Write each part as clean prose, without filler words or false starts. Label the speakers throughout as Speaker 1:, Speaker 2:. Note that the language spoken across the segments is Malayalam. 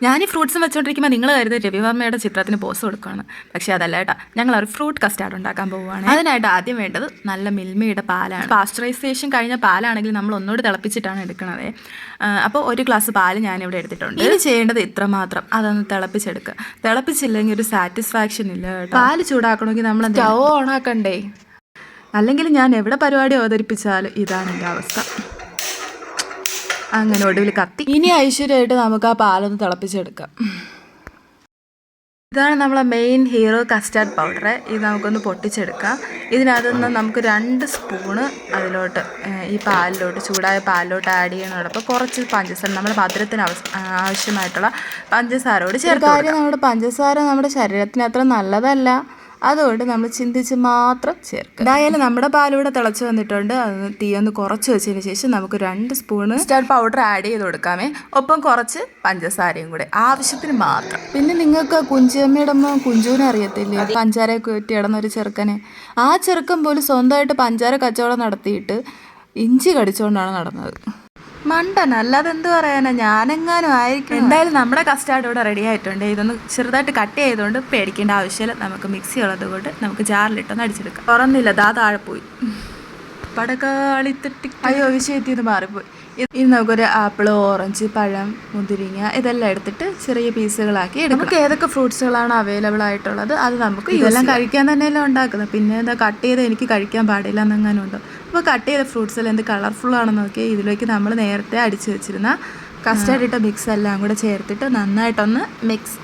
Speaker 1: ഞാൻ ഈ ഫ്രൂട്ട്സും വെച്ചോണ്ടിരിക്കുമ്പോൾ നിങ്ങൾ കരുതി രവിവർമ്മയുടെ ചിത്രത്തിന് പോസ് കൊടുക്കുകയാണ്. പക്ഷേ അതല്ല കേട്ടോ, ഞങ്ങൾ ഒരു ഫ്രൂട്ട് കസ്റ്റാർഡ് ഉണ്ടാക്കാൻ പോവുകയാണ്. അതിനായിട്ട് ആദ്യം വേണ്ടത് നല്ല മിൽമയുടെ പാലാണ്. പാസ്ചറൈസേഷൻ കഴിഞ്ഞ പാലാണെങ്കിൽ നമ്മൾ ഒന്നുകൂടി തിളപ്പിച്ചിട്ടാണ് എടുക്കുന്നത്. അപ്പോൾ ഒരു ഗ്ലാസ് പാല് ഞാനിവിടെ എടുത്തിട്ടുണ്ട്. ഇനി ചെയ്യേണ്ടത് ഇത്രമാത്രം, അതൊന്ന് തിളപ്പിച്ചെടുക്കുക. തിളപ്പിച്ചില്ലെങ്കിൽ ഒരു സാറ്റിസ്ഫാക്ഷൻ ഇല്ല കേട്ടോ. പാല് ചൂടാക്കണമെങ്കിൽ നമ്മൾ സ്റ്റൗ ഓണാക്കണ്ടേ? അല്ലെങ്കിൽ ഞാൻ എവിടെ പരിപാടി അവതരിപ്പിച്ചാലും ഇതാണ് എൻ്റെ അവസ്ഥ. അങ്ങനെ ഒടുവിൽ കത്തി. ഇനി ഐശ്വര്യമായിട്ട് നമുക്ക് ആ പാലൊന്ന് തിളപ്പിച്ചെടുക്കാം. ഇതാണ് നമ്മളെ മെയിൻ ഹീറോ കസ്റ്റാർഡ് പൗഡർ. ഇത് നമുക്കൊന്ന് പൊട്ടിച്ചെടുക്കാം. ഇതിനകത്തുനിന്ന് നമുക്ക് 2 സ്പൂണ് അതിലോട്ട് ഈ പാലിലോട്ട്, ചൂടായ പാലിലോട്ട് ആഡ് ചെയ്യണോടൊപ്പം കുറച്ച് പഞ്ചസാര, നമ്മുടെ മധുരത്തിന് ആവശ്യമായിട്ടുള്ള പഞ്ചസാരയോട് ചേർത്ത്. കാര്യം നമ്മുടെ പഞ്ചസാര നമ്മുടെ ശരീരത്തിന് അത്ര നല്ലതല്ല, അതുകൊണ്ട് നമ്മൾ ചിന്തിച്ച് മാത്രം ചേർക്കുക. എന്തായാലും നമ്മുടെ പാലൂടെ തിളച്ച് വന്നിട്ടുണ്ട്. അത് തീയൊന്ന് കുറച്ച് വെച്ചതിന് ശേഷം നമുക്ക് 2 സ്പൂണ് കസ്റ്റാർഡ് പൗഡർ ആഡ് ചെയ്ത് കൊടുക്കാമേ. ഒപ്പം കുറച്ച് പഞ്ചസാരയും കൂടെ ആവശ്യത്തിന് മാത്രം. പിന്നെ നിങ്ങൾക്ക് കുഞ്ചിയമ്മയുടെ കുഞ്ചുവിനെ അറിയത്തില്ലേ, പഞ്ചാരയൊക്കെ വെറ്റി ഇടന്നൊരു ചെറുക്കനെ? ആ ചെറുക്കൻ പോലും സ്വന്തമായിട്ട് പഞ്ചാര കച്ചവടം നടത്തിയിട്ട് ഇഞ്ചി കടിച്ചുകൊണ്ടാണ് നടന്നത്. മണ്ടൻ, അല്ലാതെ എന്ത് പറയാനാ, ഞാനെങ്ങാനും ആയിരിക്കും. എന്തായാലും നമ്മുടെ കസ്റ്റാർഡ് ഇവിടെ റെഡി ആയിട്ടുണ്ട്. ഇതൊന്ന് ചെറുതായിട്ട് കട്ട് ചെയ്തുകൊണ്ട് പേടിക്കേണ്ട ആവശ്യമില്ല. നമുക്ക് മിക്സി ഉള്ളത് കൊണ്ട് നമുക്ക് ജാറിലിട്ടൊന്ന് അടിച്ചെടുക്കാം. തുറന്നില്ല, താഴെ പോയി. പടകാളിത്തട്ടി, അയ്യോ വിഷയത്തിന്ന് മാറിപ്പോയി. ഇനി നമുക്കൊരു ആപ്പിൾ, ഓറഞ്ച്, പഴം, മുന്തിരിങ്ങ ഇതെല്ലാം എടുത്തിട്ട് ചെറിയ പീസുകളാക്കി എടുക്കും. നമുക്ക് ഏതൊക്കെ ഫ്രൂട്ട്സുകളാണ് അവൈലബിൾ ആയിട്ടുള്ളത് അത് നമുക്ക് ഇതെല്ലാം കഴിക്കാൻ തന്നെയല്ലേ ഉണ്ടാക്കുന്നത്. പിന്നെ എന്താ കട്ട് ചെയ്ത് എനിക്ക് കഴിക്കാൻ പാടില്ല എന്നെങ്ങാനും ഉണ്ടോ? അപ്പോൾ കട്ട് ചെയ്ത ഫ്രൂട്ട്സിൽ എന്ത് കളർഫുൾ ആണെന്ന് നോക്കി ഇതിലേക്ക് നമ്മൾ നേരത്തെ അടിച്ചു വെച്ചിരുന്ന കസ്റ്റാർഡ് ഇട്ട മിക്സ് എല്ലാം കൂടെ ചേർത്തിട്ട് നന്നായിട്ടൊന്ന് മിക്സ്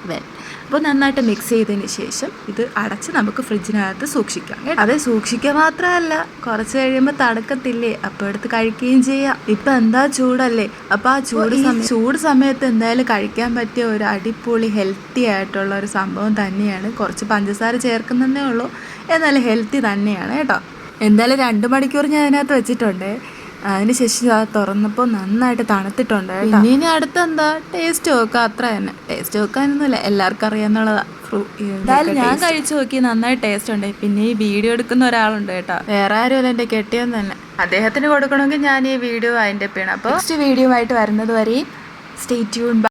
Speaker 1: അപ്പോൾ നന്നായിട്ട് മിക്സ് ചെയ്തതിന് ശേഷം ഇത് അടച്ച് നമുക്ക് ഫ്രിഡ്ജിനകത്ത് സൂക്ഷിക്കാം. അത് സൂക്ഷിക്കുക മാത്രമല്ല, കുറച്ച് കഴിയുമ്പോൾ തണുക്കത്തില്ലേ, അപ്പോൾ എടുത്ത് കഴിക്കുകയും ചെയ്യാം. ഇപ്പം എന്താ ചൂടല്ലേ, അപ്പോൾ ആ ചൂട് സമയത്ത് എന്തായാലും കഴിക്കാൻ പറ്റിയ ഒരു അടിപൊളി ഹെൽത്തി ആയിട്ടുള്ള ഒരു സംഭവം തന്നെയാണ്. കുറച്ച് പഞ്ചസാര ചേർക്കുന്നതേ ഉള്ളൂ, എന്നാലും ഹെൽത്തി തന്നെയാണ് കേട്ടോ. എന്തായാലും 2 മണിക്കൂർ ഞാൻ അതിനകത്ത് വെച്ചിട്ടുണ്ട്. അതിന് ശേഷം അത് തുറന്നപ്പോൾ നന്നായിട്ട് തണുത്തിട്ടുണ്ട്. പിന്നെ ഇനി അടുത്ത് എന്താ, ടേസ്റ്റ് നോക്കുക, അത്ര തന്നെ. ടേസ്റ്റ് നോക്കാനൊന്നുമില്ല, എല്ലാവർക്കും അറിയാന്നുള്ളതാ. എന്തായാലും ഞാൻ കഴിച്ചു നോക്കി, നന്നായി ടേസ്റ്റ് ഉണ്ട്. പിന്നെ ഈ വീഡിയോ എടുക്കുന്ന ഒരാളുണ്ട് കേട്ടോ, വേറെ ആരുമല്ല, എൻ്റെ കെട്ടിയവൻ തന്നെ. അദ്ദേഹത്തിന് കൊടുക്കണമെങ്കിൽ ഞാൻ ഈ വീഡിയോ അതിൻ്റെ പേണ്. അപ്പോൾ നെക്സ്റ്റ് വീഡിയോ ആയിട്ട് വരുന്നത് വരെയും സ്റ്റേ ട്യൂൺ.